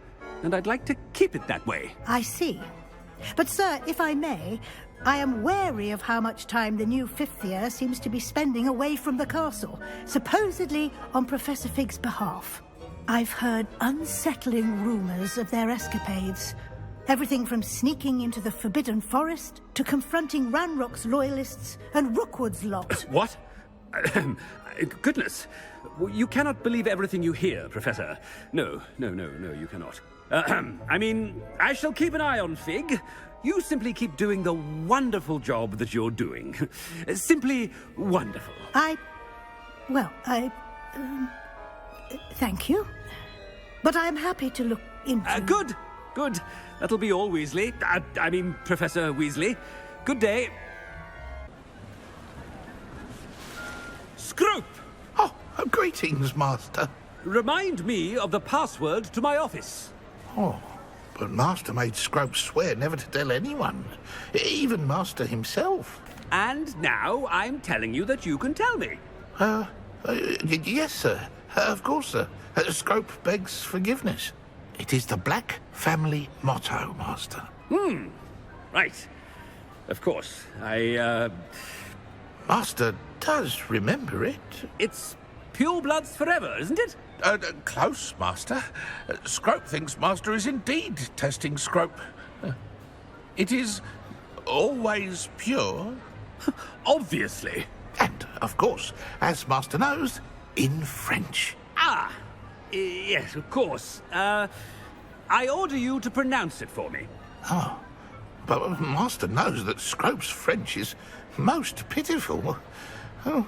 and I'd like to keep it that way. I see. But, sir, if I may, I am wary of how much time the new fifth year seems to be spending away from the castle, supposedly on Professor Fig's behalf. I've heard unsettling rumors of their escapades. Everything from sneaking into the Forbidden Forest to confronting Ranrock's loyalists and Rookwood's lot. What? Goodness. You cannot believe everything you hear, Professor. No, you cannot. I mean, I shall keep an eye on Fig. You simply keep doing the wonderful job that you're doing. Simply wonderful. Thank you. But I'm happy to look into... Good. That'll be all, Weasley. I mean, Professor Weasley. Good day. Scrope! Oh, greetings, Master. Remind me of the password to my office. Oh, but Master made Scrope swear never to tell anyone, even Master himself. And now I'm telling you that you can tell me. Yes, sir. Of course, sir. Scrope begs forgiveness. It is the Black family motto, Master. Right. Of course. Master does remember it. It's pure bloods forever, isn't it? Close, Master. Scrope thinks Master is indeed testing Scrope. It is always pure. Obviously. And, of course, as Master knows, in French. Yes, of course. I order you to pronounce it for me. Oh, but Master knows that Scrope's French is most pitiful. Oh,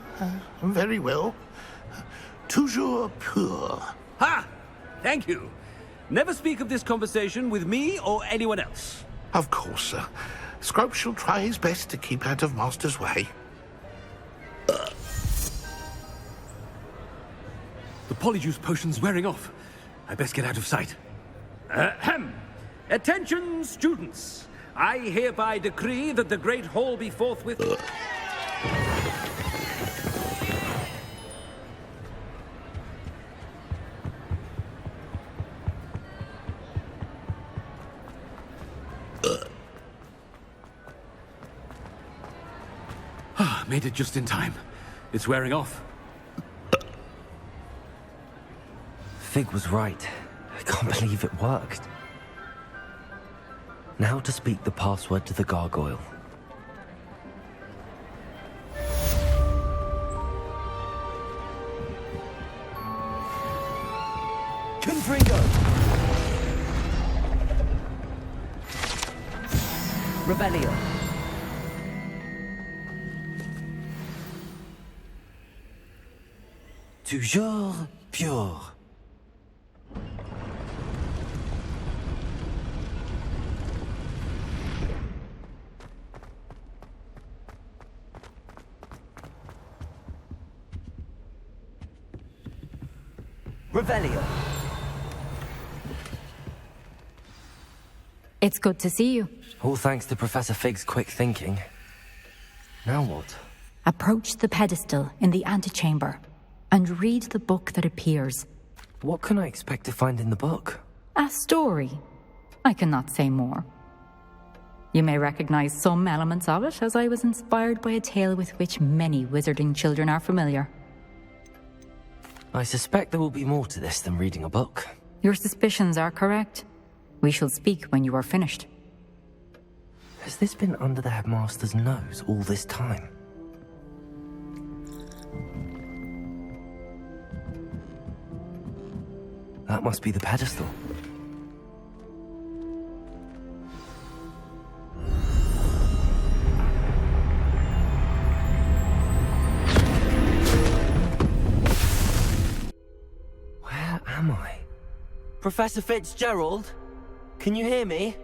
very well. Toujours pur. Ha! Thank you. Never speak of this conversation with me or anyone else. Of course, sir. Scrope shall try his best to keep out of Master's way. The polyjuice potion's wearing off. I best get out of sight. Attention, students. I hereby decree that the Great Hall be forthwith... Made it just in time. It's wearing off. Fig was right. I can't believe it worked. Now to speak the password to the gargoyle. Confringo! Revelio. Toujours pure. Revelio. It's good to see you. All thanks to Professor Fig's quick thinking. Now what? Approach the pedestal in the antechamber and read the book that appears. What can I expect to find in the book? A story. I cannot say more. You may recognize some elements of it, as I was inspired by a tale with which many wizarding children are familiar. I suspect there will be more to this than reading a book. Your suspicions are correct. We shall speak when you are finished. Has this been under the headmaster's nose all this time? That must be the pedestal. Where am I? Professor Fitzgerald? Can you hear me?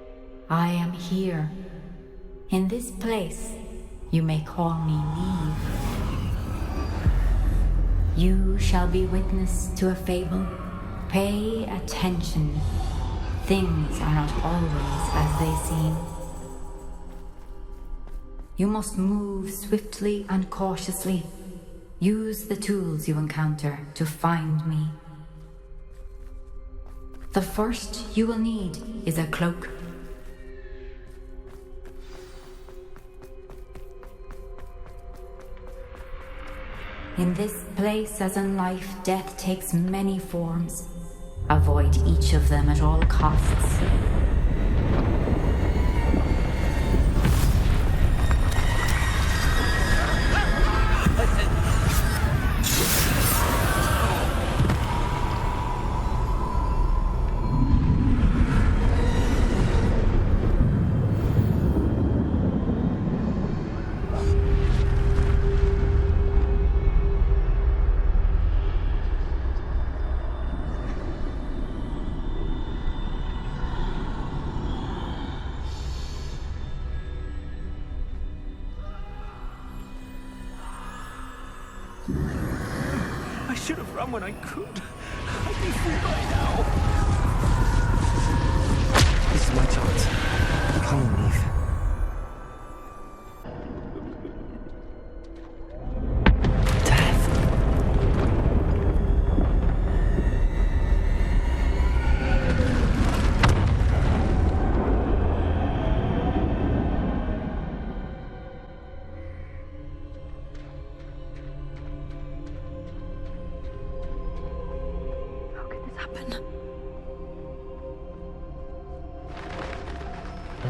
I am here. In this place, you may call me Niamh. You shall be witness to a fable. Pay attention. Things are not always as they seem. You must move swiftly and cautiously. Use the tools you encounter to find me. The first you will need is a cloak. In this place, as in life, death takes many forms. Avoid each of them at all costs. should have run when I could. I'd be free by now. This is my chance. Come on, Niamh.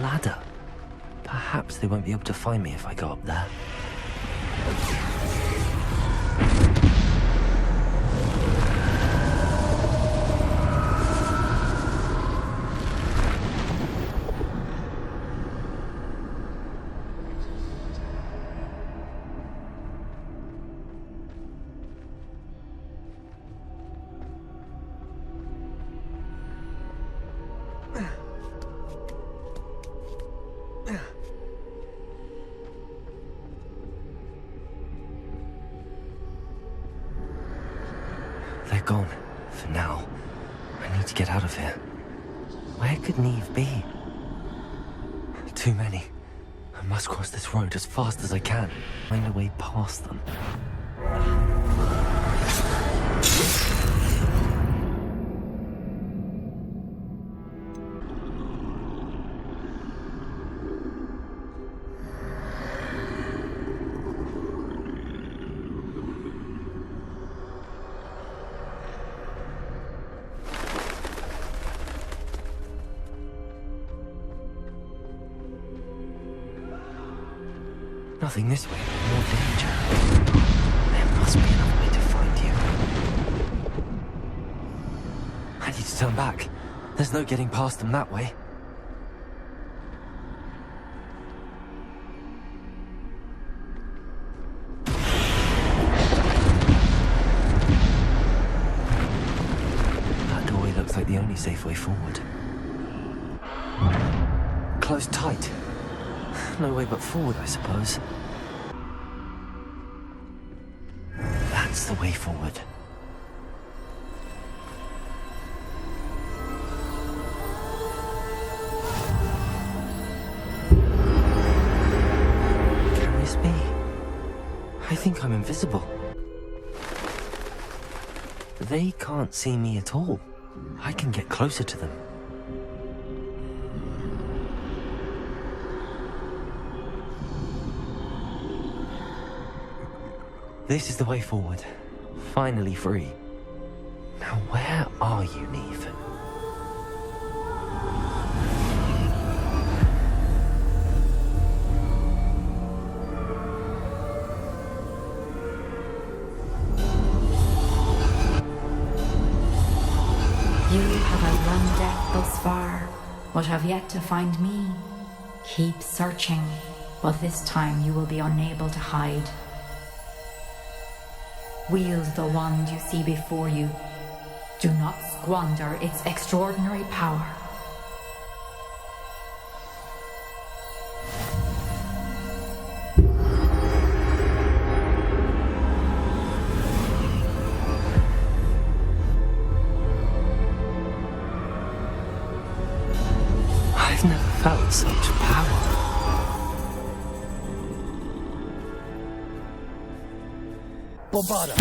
Ladder. Perhaps they won't be able to find me if I go up there. They're gone. For now. I need to get out of here. Where could Niamh be? Too many. I must cross this road as fast as I can. Find a way past them. Nothing this way, more danger. There must be another way to find you. I need to turn back. There's no getting past them that way. That doorway looks like the only safe way forward. Closed tight. No way but forward, I suppose. That's the way forward. Curious me. I think I'm invisible. They can't see me at all. I can get closer to them. This is the way forward. Finally free. Now where are you, Niamh? You have outrun death thus far, but have yet to find me. Keep searching, but this time you will be unable to hide. Wield the wand you see before you. Do not squander its extraordinary power. I've never felt such power. Bombarda!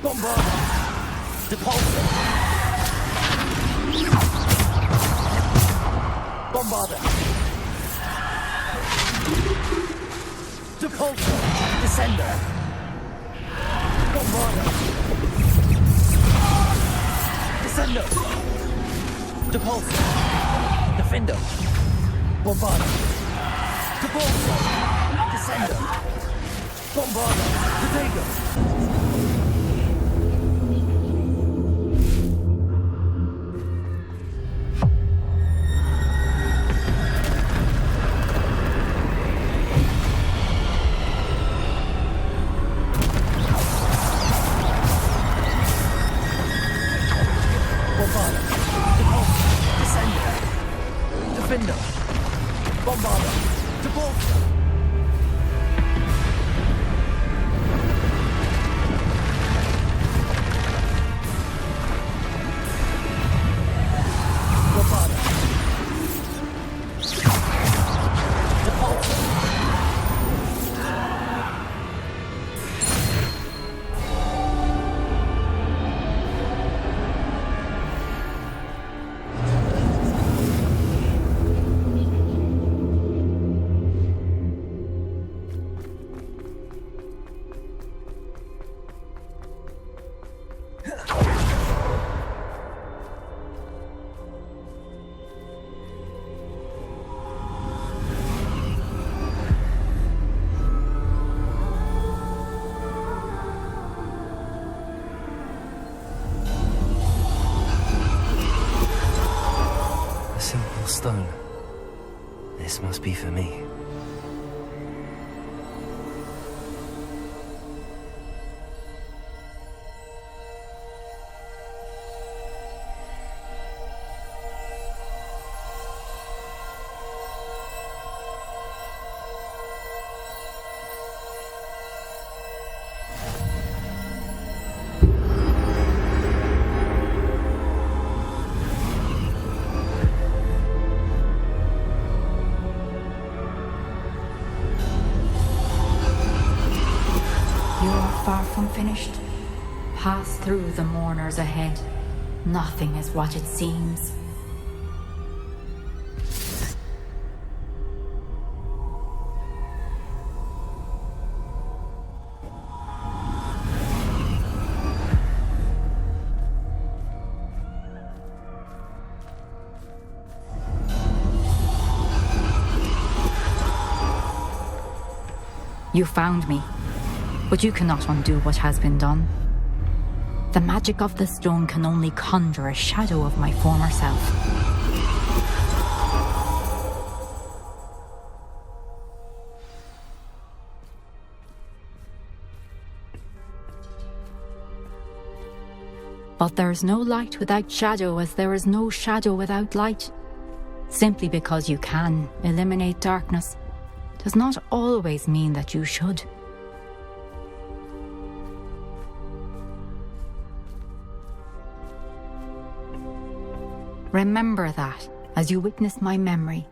Bombarda! Depulsor! Bombarda! Depulsor! Descender! Bombarda! Descender! Depulsor! Defender! Bombarda! Depulsor! Descender! Bombarda! Defender! Stone. This must be for me. Finished. Pass through the mourners ahead. Nothing is what it seems. You found me. But you cannot undo what has been done. The magic of the stone can only conjure a shadow of my former self. But there is no light without shadow, as there is no shadow without light. Simply because you can eliminate darkness does not always mean that you should. Remember that as you witness my memory.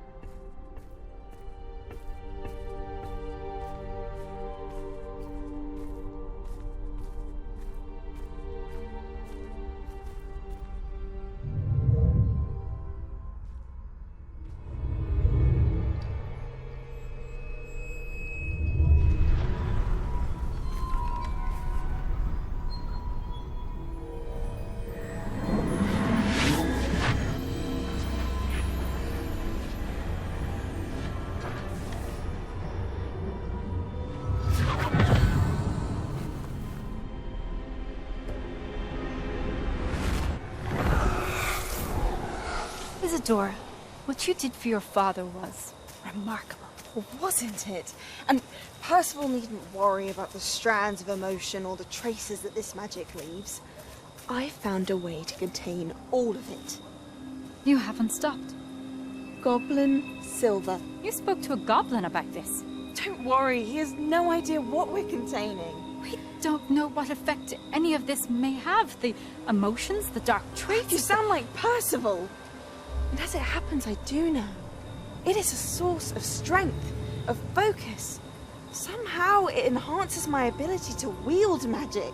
Isadora, what you did for your father was remarkable, wasn't it? And Percival needn't worry about the strands of emotion or the traces that this magic leaves. I found a way to contain all of it. You haven't stopped. Goblin Silver. You spoke to a goblin about this. Don't worry, he has no idea what we're containing. We don't know what effect any of this may have. The emotions, the dark traits. You sound like Percival. And as it happens, I do know. It is a source of strength, of focus. Somehow it enhances my ability to wield magic.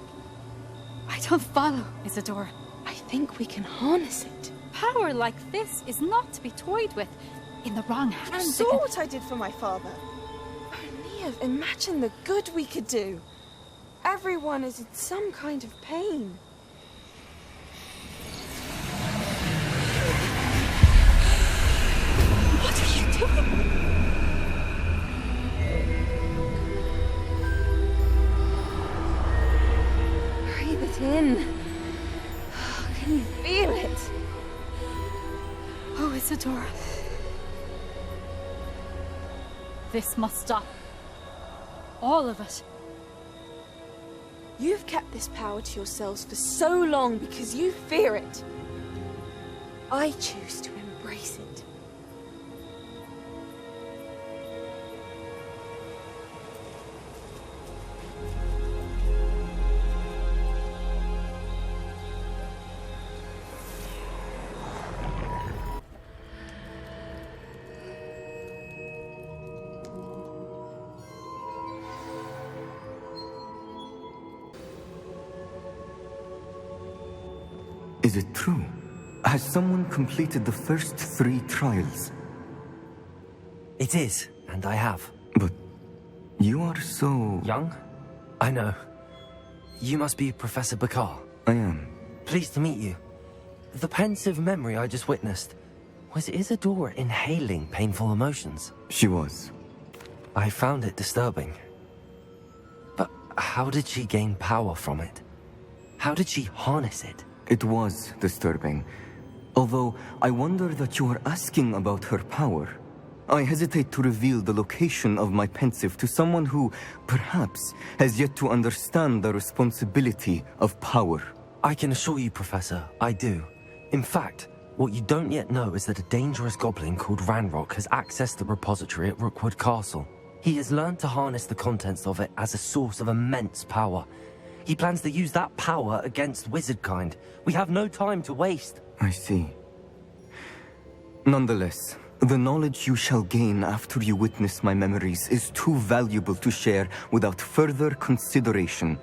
I don't follow, Isidore. I think we can harness it. Power like this is not to be toyed with. In the wrong You hands. saw what I did for my father. Oh, Niamh, imagine the good we could do. Everyone is in some kind of pain. What are you doing? Breathe it in. Can you feel it? Oh, Isidore. This must stop. All of it. You've kept this power to yourselves for so long because you fear it. I choose to embrace it. Is it true? Has someone completed the first 3 trials? It is, and I have. But you are so... Young? I know. You must be Professor Bakar. I am. Pleased to meet you. The pensive memory I just witnessed, was Isidore inhaling painful emotions? She was. I found it disturbing. But how did she gain power from it? How did she harness it? It was disturbing. Although, I wonder that you are asking about her power. I hesitate to reveal the location of my pensive to someone who, perhaps, has yet to understand the responsibility of power. I can assure you, Professor, I do. In fact, what you don't yet know is that a dangerous goblin called Ranrock has accessed the repository at Rookwood Castle. He has learned to harness the contents of it as a source of immense power. He plans to use that power against wizardkind. We have no time to waste. I see. Nonetheless, the knowledge you shall gain after you witness my memories is too valuable to share without further consideration.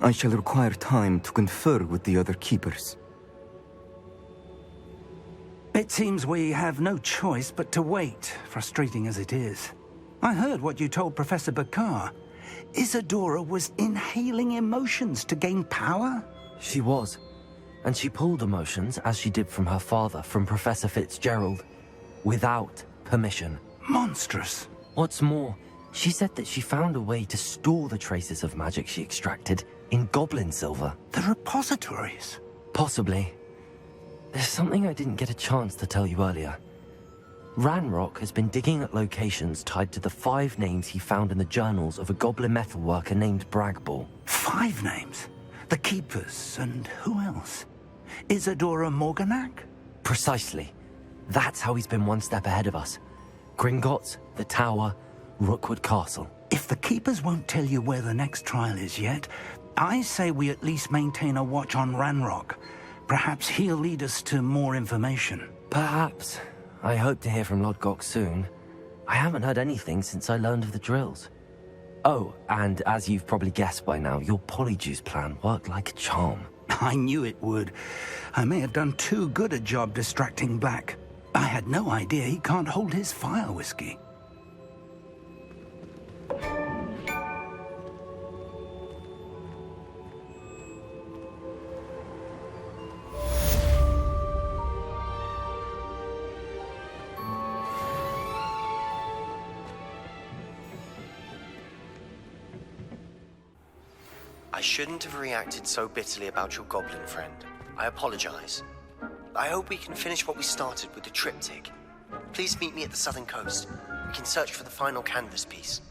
I shall require time to confer with the other keepers. It seems we have no choice but to wait, frustrating as it is. I heard what you told Professor Bakar. Isadora was inhaling emotions to gain power? She was. And she pulled emotions, as she did from her father, from Professor Fitzgerald, without permission. Monstrous. What's more, she said that she found a way to store the traces of magic she extracted in goblin silver. The repositories? Possibly. There's something I didn't get a chance to tell you earlier. Ranrock has been digging at locations tied to the 5 names he found in the journals of a goblin metalworker named Bragball. 5 names? The Keepers, and who else? Isadora Morganac? Precisely. That's how he's been one step ahead of us. Gringotts, the Tower, Rookwood Castle. If the Keepers won't tell you where the next trial is yet, I say we at least maintain a watch on Ranrock. Perhaps he'll lead us to more information. Perhaps. I hope to hear from Lodgok soon. I haven't heard anything since I learned of the drills. Oh, and as you've probably guessed by now, your polyjuice plan worked like a charm. I knew it would. I may have done too good a job distracting Black. I had no idea he can't hold his fire whiskey. I shouldn't have reacted so bitterly about your goblin friend. I apologize. I hope we can finish what we started with the triptych. Please meet me at the southern coast. We can search for the final canvas piece.